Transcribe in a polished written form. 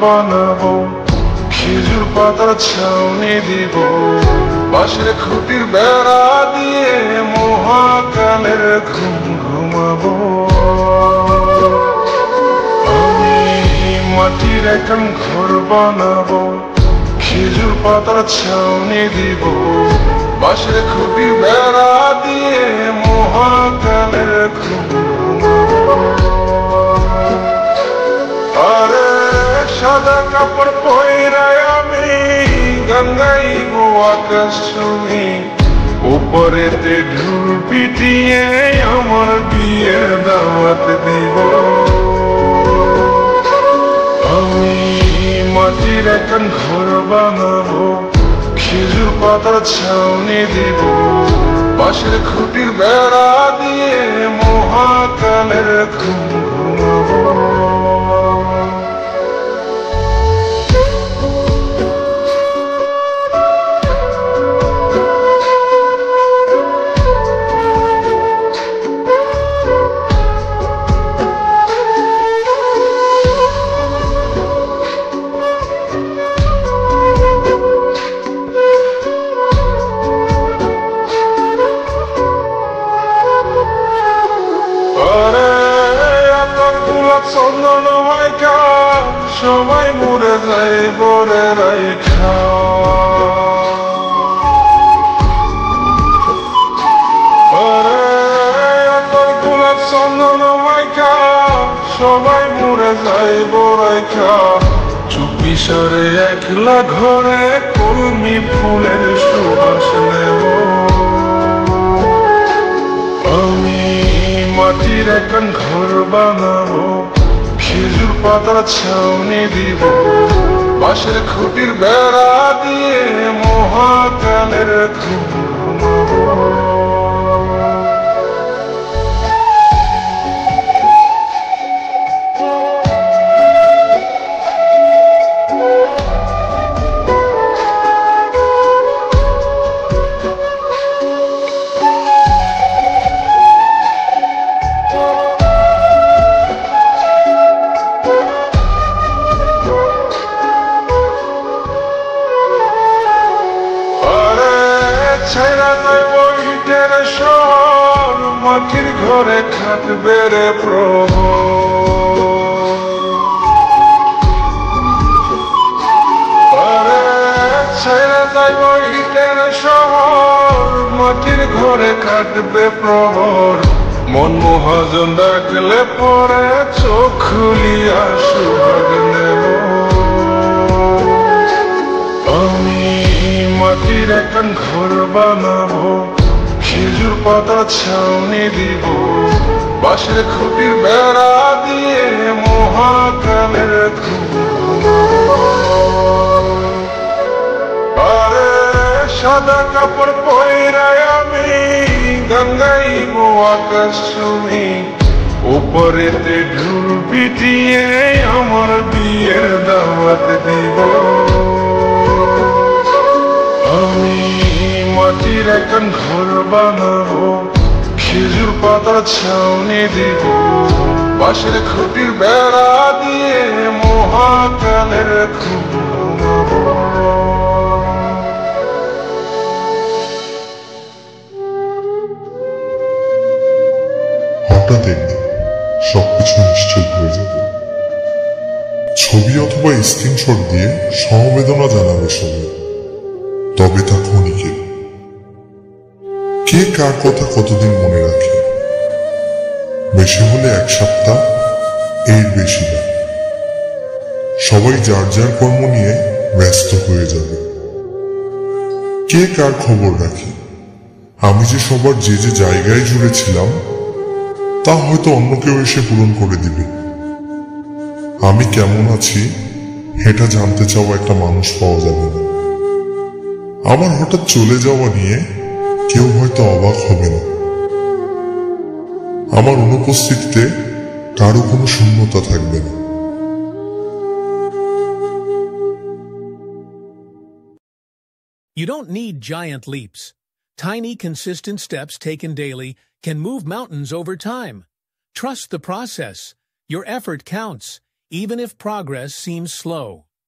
বানাবো, খেজুর পাতার ছাউনি দিব, বাঁশের খুঁটির বেড়া দিয়ে মহাকালের ঘুম ঘুমাবো। আমি মাটির এখন ঘর বানাবো, খেজুর পাতার ছাউনি দিব, বাঁশের খুঁটির বেড়া দিয়ে মহাকালের ঘুম ঘুমাবো। আরে সাদা কাপড় পয়রায় আমি গান গাইবো আকাশ ছুঁই, উপরেতে ঢোল পিটিয়ে আমার বিয়ের দাওয়াত দিব। আমি মাটির এখন ঘর বানাবো, খেজুর পাতার ছাউনি দিব, বাঁশের খুঁটির বেড়া দিয়ে মহাকালের ঘুম ঘুমাবো। চন্দন মাইকা সবাই মরে যায় বরে রাইখা, গোলাপ চন্দন মাইকা সবাই মরে যায় বরাইখা, চুপি সরে একলা ঘরে কলমি ফুলের সুবাস নেব। আমি মাটির এখন ঘর বানাবো, খেজুর পাতার ছাউনি দিব, বাঁশের খুঁটির বেড়া দিয়ে মহাকালের ঘুম ঘুমাবো। শহর মাটির ঘরে খাটবে রে প্রভু, ছেড়ে যাইব ইটের শহর মাটির ঘরে খাটবে প্রহর, মন মহাজন ডাকলে পরে চোখ খুলিয়া সুভাগ নেব। আমি মাটির এখন ঘর বানাবো, খেজুর পাতা ছাউনি দিব, বাঁশের খুঁটির বেড়া দিয়ে মহাকালের ঘুম ঘুমাবো। আরে সাদা কাপড় পয়রায় আমি গান গাইবো আকাশ ছুঁই, উপরেতে ঢোল পিটিয়ে আমার বিয়ের দাওয়াত দিব। আমি মাটির এখন ঘর বানাবো, খেজুর পাতার ছাউনি দিব, বাঁশের খুঁটির বেড়া দিয়ে মহাকালের ঘুম ঘুমাবো। হঠাৎ একদিন সবকিছু নিশ্চয় হয়ে যাবে। ছবি অথবা স্ক্রিনশট দিয়ে সমবেদনা জানাবে সবাই, তবে তা ক্ষণিকে। কে কার কথা কতদিন মনে রাখে? বেশি হলে এক সপ্তাহ, এর বেশি না। সবাই যার যার কর্ম নিয়ে ব্যস্ত হয়ে যাবে। কে কার খবর রাখে? আমি যে সবার যে যে জায়গায় জুড়ে ছিলাম তা হয়তো অন্য কেউ এসে পূরণ করে দিবে। আমি কেমন আছি এটা জানতে চাওয়া একটা মানুষ পাওয়া যাবে না। আমার হঠাৎ চলে যাওয়া নিয়ে কেউ হয়তো অবাক হবে না। আমার অনুপস্থিতিতে কারো কোনো শূন্যতা থাকবে না। You don't need giant leaps. Tiny, consistent steps taken daily can move mountains over time. Trust the process. Your effort counts, even if progress seems slow.